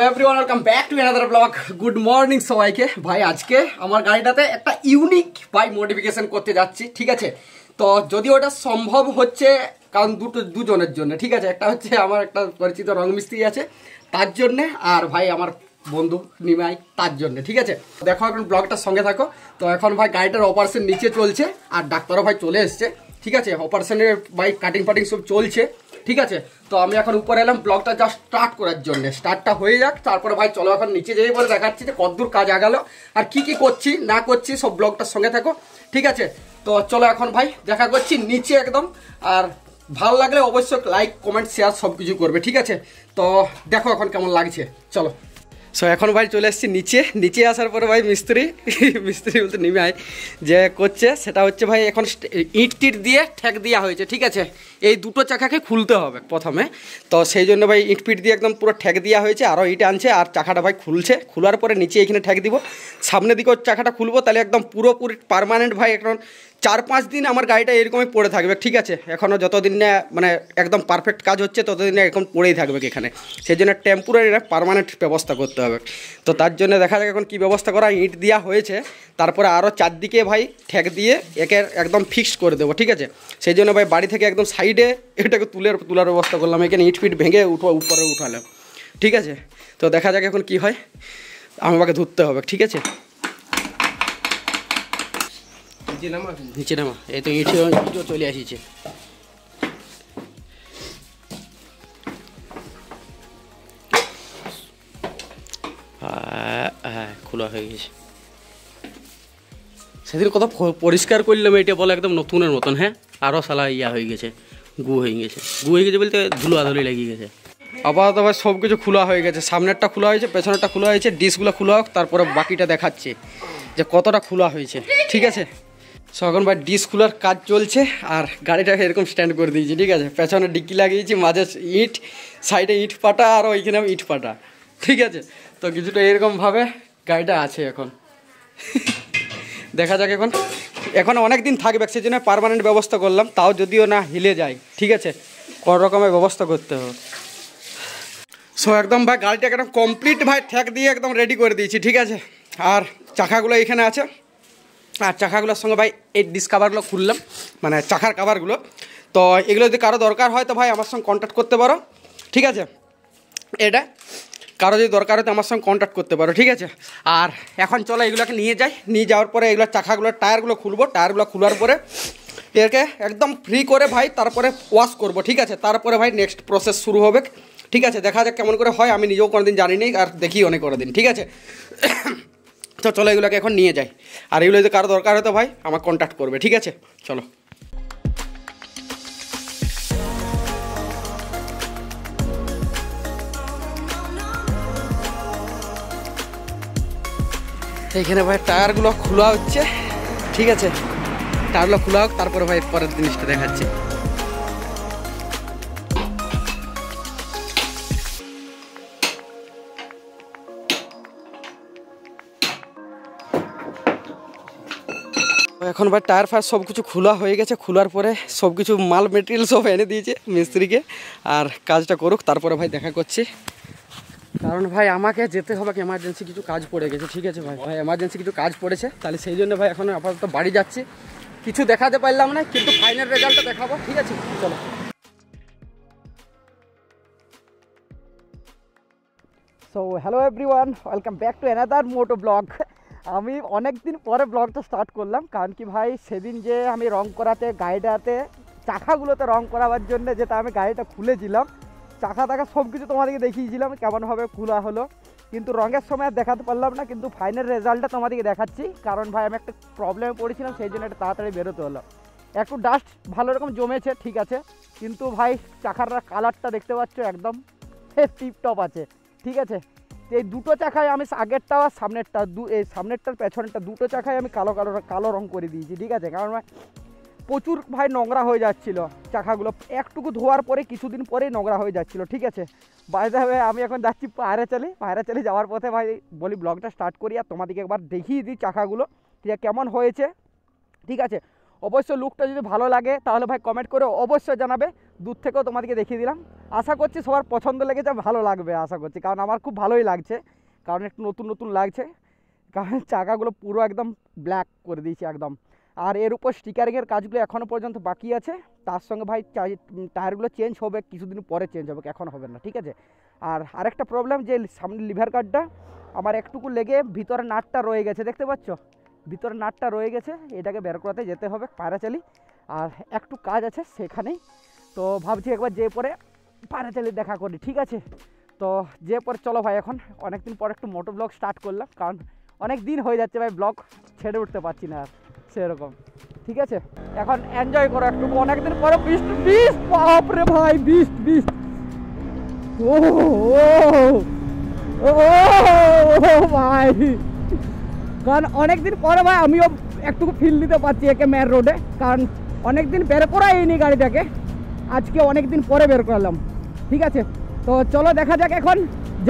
Everyone welcome back to another blog. Good morning সবাইকে। ভাই আজকে আমার গাড়িটাতে একটা ইউনিক ভাই মডিফিকেশন করতে যাচ্ছি, ঠিক আছে। তো যদি ওটা সম্ভব হচ্ছে, কারণ দুজনের জন্য, ঠিক আছে। একটা হচ্ছে আমার একটা পরিচিত রং মিস্ত্রি আছে তার জন্যে, আর ভাই আমার বন্ধু নিমাই তার জন্য, ঠিক আছে। দেখো এখন ব্লগটার সঙ্গে থাকো। তো এখন ভাই গাড়িটার অপারেশন নিচে চলছে আর ডাক্তারও ভাই চলে এসছে, ঠিক আছে। অপারেশনের ভাই কাটিং ফাটিং সব চলছে, ঠিক আছে। তো আমি এখন উপরে এলাম ব্লগটা জাস্ট স্টার্ট করার জন্য। স্টার্টটা হয়ে যাক, তারপরে ভাই চলো এখন নিচে যেয়ে বলে দেখাচ্ছি যে কতদূর কাজ আগালো আর কি কি করছি না করছি, সব ব্লগটার সঙ্গে থাকো, ঠিক আছে। তো চলো এখন ভাই দেখা করছি নিচে একদম। আর ভালো লাগলে অবশ্যই লাইক কমেন্ট শেয়ার সব কিছু করবে, ঠিক আছে। তো দেখো এখন কেমন লাগছে, চলো। সো এখন ভাই চলে এসেছি নিচে আসার পরে ভাই মিস্ত্রি বলতে নেমে আয় যে করছে সেটা হচ্ছে ভাই এখন ইট টিট দিয়ে ঠেক দেওয়া হয়েছে, ঠিক আছে। এই দুটো চাকাকে খুলতে হবে প্রথমে, তো সেই জন্য ভাই ইট পিট দিয়ে একদম পুরো ঠেক দেওয়া হয়েছে। আরও ইট আনছে আর চাকাটা ভাই খুলছে, খোলার পরে নিচে এখানে ঠেক দিব, সামনের দিকেও চাকাটা খুলবো, তাহলে একদম পুরোপুরি পার্মানেন্ট ভাই এখন 4-5 দিন আমার গাড়িটা এরকমই পড়ে থাকবে, ঠিক আছে। এখনও যতদিন না মানে একদম পারফেক্ট কাজ হচ্ছে ততদিন এরকম পড়েই থাকবে এখানে। সেই জন্য টেম্পোরারি পার্মানেন্ট ব্যবস্থা করতে হবে। তো তার জন্য দেখা যাক এখন কী ব্যবস্থা করা। ইট দেওয়া হয়েছে, তারপরে আরও চারদিকে ভাই ঠেক দিয়ে একে একদম ফিক্সড করে দেবো, ঠিক আছে। সেই জন্য ভাই বাড়ি থেকে একদম সাইডে এটাকে তোলার ব্যবস্থা করলাম। এখানে ইট ফিট ভেঙে উপরে উঠালাম, ঠিক আছে। তো দেখা যাক এখন কি হয়, আমাকে ধরতে হবে, ঠিক আছে। নিচে নামা, এই তো ইটও চলে আসিছে। হ্যাঁ খোলা হয়ে গেছে। সেদিন কত পরিষ্কার করলাম, এটা বলে একদম নতুনের মতন। হ্যাঁ আরও সালা হয়ে গেছে, গু হয়ে গেছে বলতে ধুলোয়াধুলি লেগে গেছে। আপাতত ভাই সব কিছু খোলা হয়ে গেছে, সামনেরটা খোলা হয়েছে, পেছনেরটা খোলা হয়েছে, ডিসগুলো খোলা হোক, তারপরে বাকিটা দেখাচ্ছে যে কতটা খোলা হয়েছে, ঠিক আছে। সো এখন ভাই ডিস খোলার কাজ চলছে আর গাড়িটাকে এরকম স্ট্যান্ড করে দিয়েছি, ঠিক আছে। পেছনে ডিক্কি লাগিয়েছি, মাঝে ইট, সাইডে ইট পাটা আর ওইখানে ইট পাটা, ঠিক আছে। তো কিছুটা এরকমভাবে গাড়িটা আছে এখন। দেখা যাক এখন অনেক দিন থাকবে, সেই জন্য পার্মানেন্ট ব্যবস্থা করলাম, তাও যদিও না হিলে যায়, ঠিক আছে। কোনো রকমের ব্যবস্থা করতে হবে। সো একদম ভাই গাড়িটাকে একদম কমপ্লিট ভাই ঠেক দিয়ে একদম রেডি করে দিয়েছি, ঠিক আছে। আর চাকাগুলো এখানে আছে, আর চাকাগুলোর সঙ্গে ভাই এই ডিস কাভারগুলো খুললাম, মানে চাকার কাভারগুলো। তো এগুলো যদি কারো দরকার হয় তো ভাই আমার সঙ্গে কন্ট্যাক্ট করতে পারো, ঠিক আছে। এটা কারো যদি দরকার হয় তো আমার সঙ্গে কন্ট্যাক্ট করতে পারো, ঠিক আছে। আর এখন চলো এগুলোকে নিয়ে যাওয়ার পরে এগুলো চাকাগুলোর টায়ারগুলো খুলবো, টায়ারগুলো খোলার পরে এরকে একদম ফ্রি করে ভাই তারপরে ওয়াশ করবো, ঠিক আছে। তারপরে ভাই নেক্সট প্রসেস শুরু হবে, ঠিক আছে। দেখা যাক কেমন করে হয়, আমি নিজেও কোনোদিন জানিনি আর দেখি অনেক দিন, ঠিক আছে। তো চলো এগুলোকে এখন নিয়ে যাই, আর এগুলো যদি কারো দরকার হতো ভাই আমার কন্ট্যাক্ট করবে, ঠিক আছে। চলো এইখানে ভাই টায়ারগুলো খোলা হচ্ছে, ঠিক আছে। টায়ারগুলো খোলা হোক, তারপরে ভাই পরের জিনিসটা দেখাচ্ছি। এখন ভাই টায়ার ফায়ার সব কিছু খোলা হয়ে গেছে, খোলার পরে সব কিছু মাল মেটেরিয়াল সব এনে দিয়েছে মিস্ত্রিকে, আর কাজটা করুক, তারপরে ভাই দেখা করছি। কারণ ভাই আমাকে যেতে হবে, এমার্জেন্সি কিছু কাজ পড়ে গেছে, ঠিক আছে ভাই এমার্জেন্সি কিছু কাজ পড়েছে, তাহলে সেই জন্য ভাই এখন আপাতত বাড়ি যাচ্ছি। কিছু দেখাতে পারলাম না, কিন্তু ফাইনাল রেজাল্টটা দেখাবো, ঠিক আছে। চলো। So hello everyone, welcome back to another moto vlog. আমি অনেক দিন পরে ব্লগটা স্টার্ট করলাম, কারণ কি ভাই সেদিন যে আমি রং করাতে গাড়িটাতে চাকাগুলোতে রং করাবার জন্য যেটা আমি গাড়িটা খুলেছিলাম, চাকা টাকা সব কিছু তোমাদেরকে দেখিয়েছিলাম কেমনভাবে খোলা হলো, কিন্তু রঙের সময় আর দেখাতে পারলাম না। কিন্তু ফাইনাল রেজাল্টটা তোমাদেরকে দেখাচ্ছি, কারণ ভাই আমি একটা প্রবলেমে পড়েছিলাম, সেই জন্য এটা তাড়াতাড়ি বেরোতে হলো। একটু ডাস্ট ভালো রকম জমেছে, ঠিক আছে, কিন্তু ভাই চাকার কালারটা দেখতে পাচ্ছ একদম টিপটপ আছে, ঠিক আছে। এই দুটো চাকায় আমি আগেরটা আর সামনেরটা এই সামনেরটার পেছনেরটা দুটো চাকায় আমি কালো রং করে দিয়েছি, ঠিক আছে। কারণ প্রচুর ভাই নোংরা হয়ে যাচ্ছিলো চাকাগুলো, একটুকু ধোয়ার পরে কিছুদিন পরেই নোংরা হয়ে যাচ্ছিলো, ঠিক আছে। বাইরে আমি এখন যাচ্ছি পায়রা চালি যাওয়ার পথে ভাই বলি ব্লগটা স্টার্ট করি আর তোমাদেরকে একবার দেখিয়ে দিই চাকাগুলো, ঠিক আছে, কেমন হয়েছে, ঠিক আছে। অবশ্যই লুকটা যদি ভালো লাগে তাহলে ভাই কমেন্ট করে অবশ্যই জানাবে। দূর থেকেও তোমাদেরকে দেখিয়ে দিলাম। আশা করছি সবার পছন্দ লেগেছে, ভালো লাগবে আশা করছি, কারণ আমার খুব ভালোই লাগছে, কারণ একটু নতুন নতুন লাগছে। কারণ চাকাগুলো পুরো একদম ব্ল্যাক করে দিয়েছি একদম। আর এর উপর স্টিকারিংয়ের কাজগুলো এখনও পর্যন্ত বাকি আছে। তার সঙ্গে ভাই টায়ারগুলো চেঞ্জ হবে কিছুদিন পরে, চেঞ্জ হবে, এখন হবে না, ঠিক আছে। আর আরেকটা প্রবলেম যে সামনে লিভার গার্ডটা আমার একটুকু লেগে ভিতরে নাটটা রয়ে গেছে, দেখতে পাচ্ছ ভিতরে নাটটা রয়ে গেছে, এটাকে বের করাতে যেতে হবে পায়রাচালি। আর একটু কাজ আছে সেখানেই, তো ভাবছি একবার যে পরে পায়রাচালি দেখা করি, ঠিক আছে। তো যে পরে চলো ভাই, এখন অনেক দিন পর একটু মোটো ব্লগ স্টার্ট করলাম, কারণ অনেক দিন হয়ে যাচ্ছে ভাই ব্লগ ছেড়ে উঠতে পারছি না আর সেরকম, ঠিক আছে। এখন এনজয় করো একটু, অনেকদিন পরে বিস্ট বিস্ট, বাপরে ভাই বিস্ট বিস্ট, ও ও ভাই, কারণ অনেকদিন পরে ভাই আমিও একটু ফিল দিতে পারছি একে মেয়ের রোডে, কারণ অনেকদিন বের করাইনি গাড়িটাকে, আজকে অনেকদিন পরে বের করালাম, ঠিক আছে। তো চলো দেখা যাক, এখন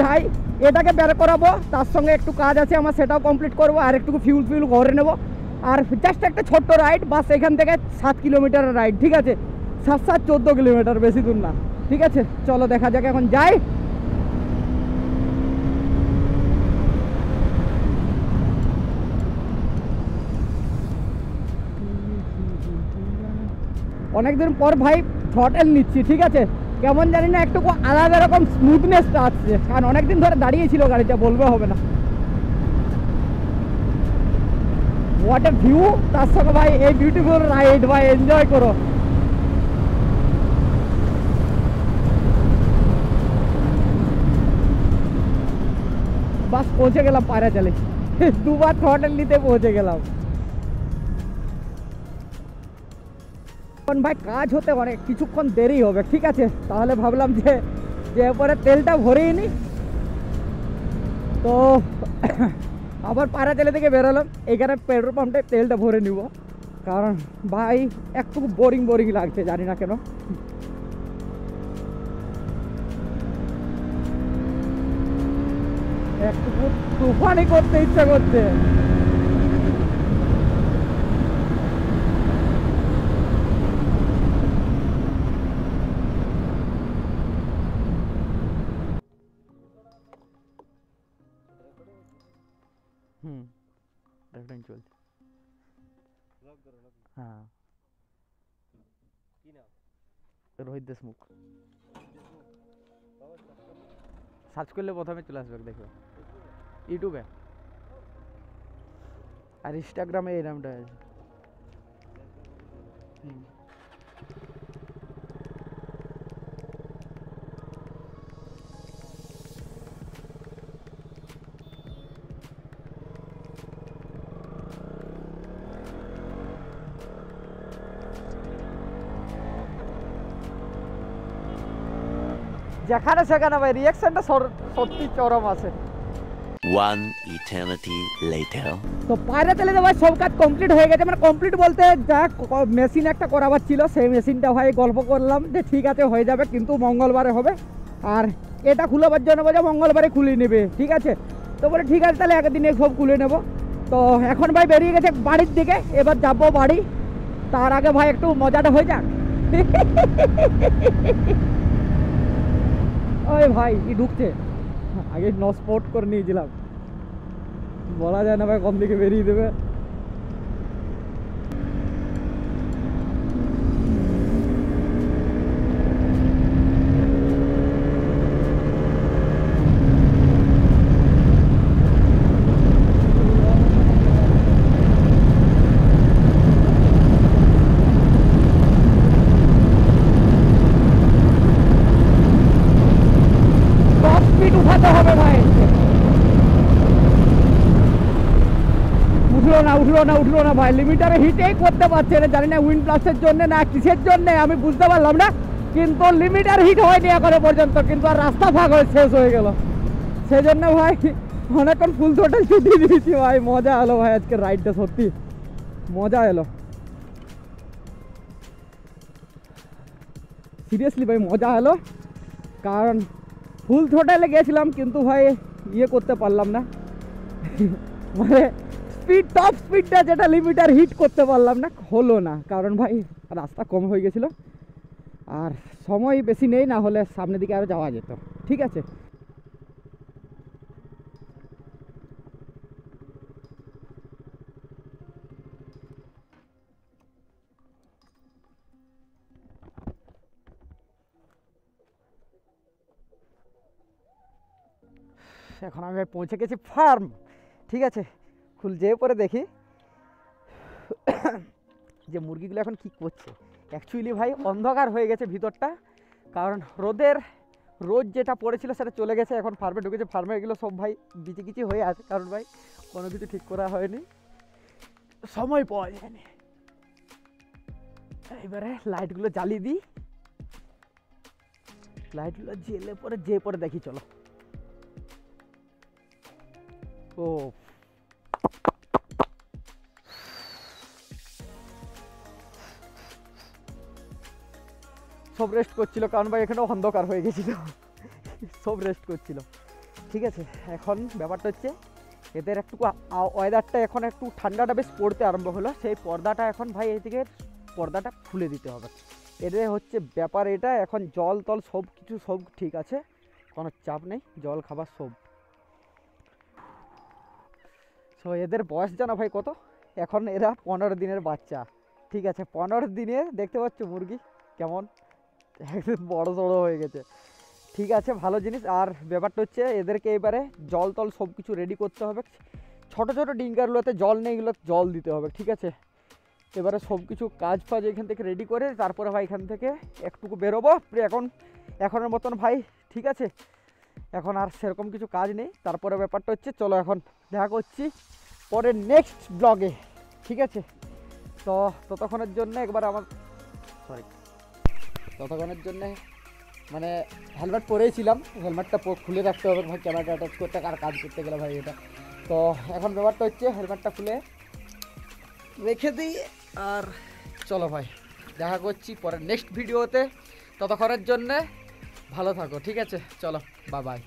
যাই, এটাকে বের করাবো, তার সঙ্গে একটু কাজ আছে আমার, সেটাও কমপ্লিট করবো, আর একটু ফিউল ভরে নেবো, আর জাস্ট একটা ছোট্ট রাইড, বাস এখান থেকে 7 কিলোমিটারের রাইড, ঠিক আছে, 7 14 কিলোমিটার, বেশি দূর না, ঠিক আছে। চলো দেখা যাক, এখন যাই। অনেকদিন পর ভাই থ্রটেল নিচ্ছি, ঠিক আছে, কেমন জানি না একটু আলাদা রকম স্মুথনেসটা আসছে, কারণ অনেকদিন ধরে দাঁড়িয়েছিল গাড়িটা, বলবে হবে না। হোয়াট এ ভিউ, তার সঙ্গে ভাই এই বিউটিফুল রাইড, ভাই এনজয় করো। বাস পৌঁছে গেলাম পায়রাচালি, দুবার থ্রটেল নিতে পৌঁছে গেলাম। এখন ভাই কাজ হতে অনেক কিছুক্ষণ দেরি হবে, ঠিক আছে, তাহলে ভাবলাম যে পরে তেলটা ভরেই নি, তো আবার পায়রাচালি থেকে বেরোলাম, এখানে পেট্রোল পাম্পটায় তেলটা ভরে নিব, কারণ ভাই একটু বোরিং বোরিং লাগছে, জানি না কেন। একটু তুফানি করতে ইচ্ছা করছে। রেকর্ডিং চলছে, হ্যাঁ, রোহিত দেশমুখ সার্চ করলে প্রথমে চলে আসবে, দেখবে ইউটিউবে, আর ইনস্টাগ্রামে এই নামটা আছে। যেখানে সেখানে ভাই রিঅ্যাকশনটা সত্যি চরম আছে। One eternity later. তো পায়রাচালিতে ভাই সব কাজ কমপ্লিট হয়ে গেছে, মানে কমপ্লিট বলতে যা মেশিন একটা করাবার ছিল, সেই মেশিনটা ভাই গল্প করলাম যে ঠিক আছে হয়ে যাবে, কিন্তু মঙ্গলবারে হবে, আর এটা খুলবার জন্য বলছে মঙ্গলবারে খুলে নেবে, ঠিক আছে। তো বলে ঠিক আছে তাহলে একদিনে সব খুলে নেব। তো এখন ভাই বেরিয়ে গেছে বাড়ির দিকে, এবার যাবো বাড়ি, তার আগে ভাই একটু মজাটা হয়ে যাক। ওই ভাই ই ঢুকছে, আগে নো স্পট করে নিয়েছিলাম, বলা যায় না ভাই কোন দিকে বেরিয়ে দেবে। উঠাতে হবে ভাই, উঠলো না ভাই, লিমিটারে হিটেই করতে পারছে না, জানি না উইন্ড ব্লাস্টের জন্য না কিসের জন্য আমি বুঝতে পারলাম না, কিন্তু লিমিটার হিট হয়নি এখনো পর্যন্ত, কিন্তু আর রাস্তা ভাগ হয়ে শেষ হয়ে গেল, সেজন্য ভাই অনেকক্ষণ ফুল থ্রোটল ছুটি দিয়েছি ভাই। মজা এলো ভাই, আজকের রাইডটা সত্যি মজা এলো, সিরিয়াসলি ভাই মজা এলো, কারণ ফুল থ্রোটলে গেছিলাম কিন্তু ভাই ইয়ে করতে পারলাম না, মানে টপ স্পিডটা যেটা লিমিটার হিট করতে পারলাম না, হলো না, কারণ ভাই রাস্তা কম হয়ে গেছিল আর সময় বেশি নেই, না হলে সামনের দিকে আরও যাওয়া যেত। ঠিক আছে, এখন আমি পৌঁছে গেছি ফার্ম। ঠিক আছে, যেয়ে পরে দেখি যে মুরগিগুলো এখন কি করছে। অ্যাকচুয়ালি ভাই অন্ধকার হয়ে গেছে ভিতরটা, কারণ রোদ যেটা পড়েছিল সেটা চলে গেছে, এখন ফার্মে ঢুকেছে। ফার্মে এগুলো সব ভাই বিচি হয়ে আছে, কারণ ভাই কোনো কিছু ঠিক করা হয়নি, সময় পাওয়া যায়নি। এবারে লাইটগুলো জ্বালিয়ে দিই, লাইটগুলো জেলে পরে যেয়ে পরে দেখি, চলো। ও সব রেস্ট করছিল, কারণ ভাই এখানে অন্ধকার হয়ে গেছিল, সব রেস্ট করছিল। ঠিক আছে, এখন ব্যাপারটা হচ্ছে এদের একটু ওয়েদারটা এখন একটু ঠান্ডাটা বেশ পড়তে আরম্ভ হলো, সেই পর্দাটা এখন ভাই এইদিকে পর্দাটা খুলে দিতে হবে। এদের হচ্ছে ব্যাপার এটা, এখন জল তল সব কিছু সব ঠিক আছে, কোনো চাপ নেই, জল খাবার সব। সো এদের বয়স জানো ভাই কত? এখন এরা 15 দিনের বাচ্চা। ঠিক আছে, 15 দিনে দেখতে পাচ্ছ মুরগি কেমন একদম বড় সড়ো হয়ে গেছে। ঠিক আছে, ভালো জিনিস। আর ব্যাপারটা হচ্ছে এদেরকে এবারে জল তল সব কিছু রেডি করতে হবে, ছোটো ছোটো ডিঙ্কারগুলোতে জল নেই, এগুলো জল দিতে হবে। ঠিক আছে, এবারে সব কিছু কাজ ফাজ এখান থেকে রেডি করে তারপরে ভাই এখান থেকে একটুকু বেরোবো এখনের মতন ভাই। ঠিক আছে, এখন আর সেরকম কিছু কাজ নেই। তারপরে ব্যাপারটা হচ্ছে চলো এখন দেখা করছি পরে নেক্সট ব্লগে। ঠিক আছে, তো ততক্ষণের জন্য ততক্ষণের জন্যে মানে হেলমেট পরেইছিলাম, হেলমেটটা খুলে রাখতে হবে ভাই, ক্যামেরাটা অ্যাটাচ করতে আর কাজ করতে গেলে ভাই এটা। তো এখন ব্যাপারটা হচ্ছে হেলমেটটা খুলে রেখে দিই, আর চলো ভাই দেখা করছি পরে নেক্সট ভিডিওতে। ততক্ষণের জন্যে ভালো থাকো। ঠিক আছে, চলো, বাই বাই।